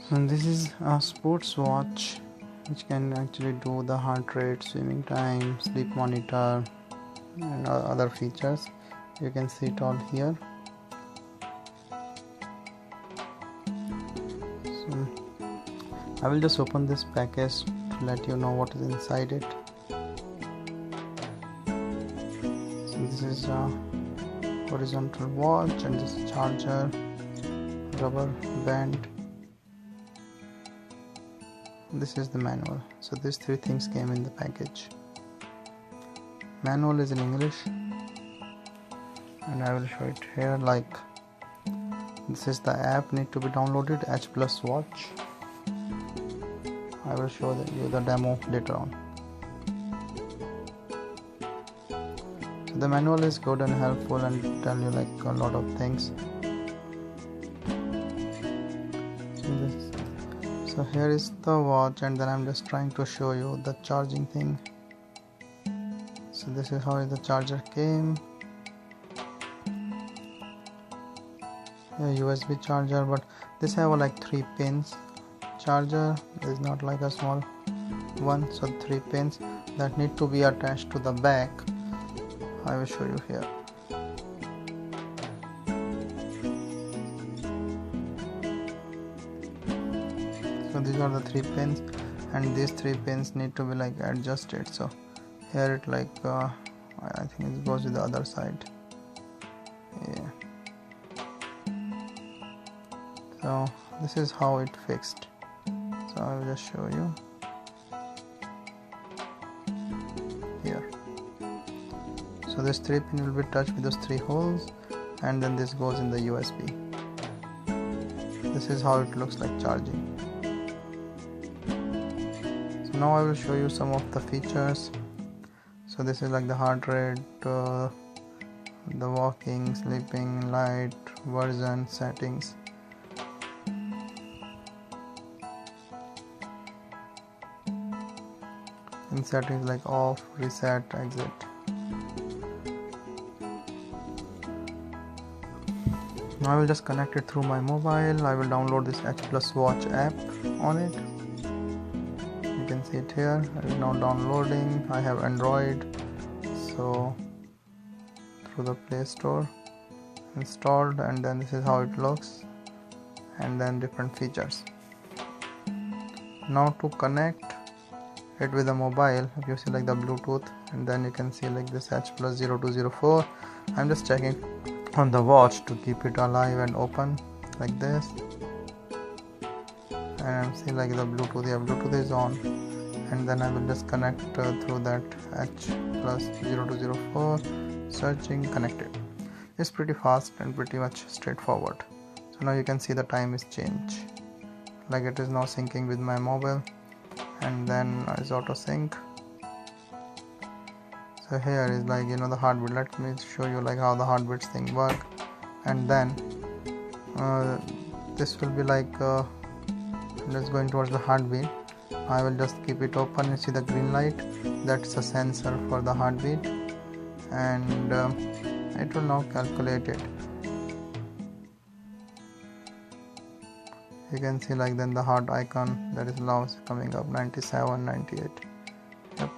And this is a sports watch which can actually do the heart rate, swimming time, sleep monitor and other features. You can see it all here. So I will just open this package to let you know what is inside it. So this is a horizontal watch, and this is charger, rubber band. This is the manual. So these three things came in the package. Manual is in English, and I will show it here. Like, this is the app need to be downloaded, H Plus Watch. I will show you the demo later on. So the manual is good and helpful and tell you like a lot of things. So here is the watch, and then I'm just trying to show you the charging thing. So this is how the charger came. A USB charger, but this have like 3 pins charger. This is not like a small one, so 3 pins that need to be attached to the back. I will show you here. So these are the 3 pins, and these 3 pins need to be like adjusted. So here it like I think it goes to the other side. Yeah. So this is how it fixed. So I will just show you here. So this 3 pin will be touched with those 3 holes, and then this goes in the USB. This is how it looks like charging. So now I will show you some of the features. So this is like the heart rate, the walking, sleeping, light, version, settings. In settings like off, reset, exit. Now I will just connect it through my mobile. I will download this H Plus Watch app on it. You can see it here. I will now downloading. I have Android, so through the Play Store installed, and then this is how it looks, and then different features. Now to connect it with the mobile, if you see like the Bluetooth, and then you can see like this H Plus 0204. I'm just checking on the watch to keep it alive and open like this, and I'm seeing like the Bluetooth. Yeah, Bluetooth is on, and then I will just connect through that H Plus 0204. Searching, connected. It's pretty fast and pretty much straightforward. So now you can see the time is changed, like it is now syncing with my mobile, and then is auto sync. So here is like the heartbeat. Let me show you like how the heartbeats thing work, and then this will be like just going towards the heartbeat. I will just keep it open. You see the green light, that's a sensor for the heartbeat, and it will now calculate it. You can see like then the heart icon that is now coming up, 97, 98. Yep.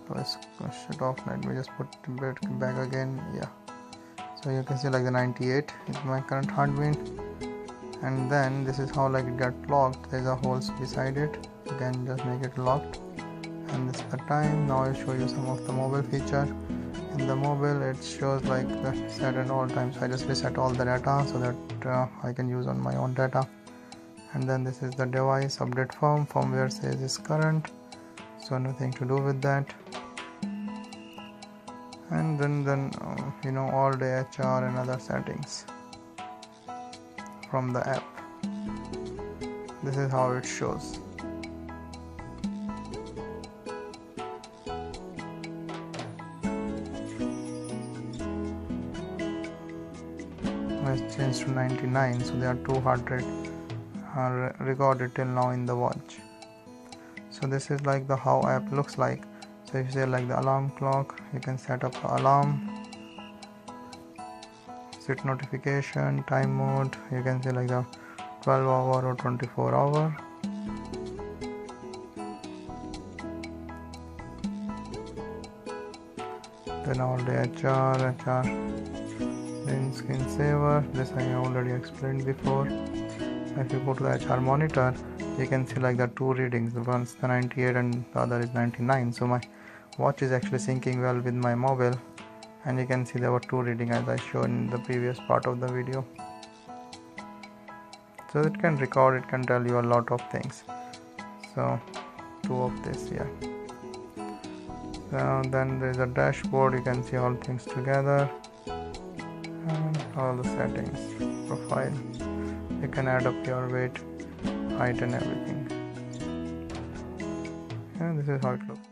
Let's push it off. Let me just put it back again. Yeah. So you can see like the 98 is my current heartbeat, and then this is how like it got locked. There's a hole beside it. You can just make it locked, and this is the time. Now I'll show you some of the mobile feature. In the mobile it shows like set at all times. I just reset all the data so that I can use on my own data. And then this is the device update firmware says is current, so nothing to do with that. And then all day HR and other settings from the app. This is how it shows. It's changed to 99, so there are 2 heart rate recorded till now in the watch. So this is like the how app looks like. So if you say like the alarm clock, you can set up the alarm, set notification, time mode. You can say like the 12 hour or 24 hour. Then all the HR, then screensaver. This I already explained before. If you go to the HR monitor, you can see like the two readings. The one's the 98 and the other is 99. So my watch is actually syncing well with my mobile, and you can see there were two readings as I showed in the previous part of the video. So it can record, it can tell you a lot of things. So two of this here. So then there is a dashboard, you can see all things together and all the settings, profile. You can add up your weight, height and everything. And this is how it looks.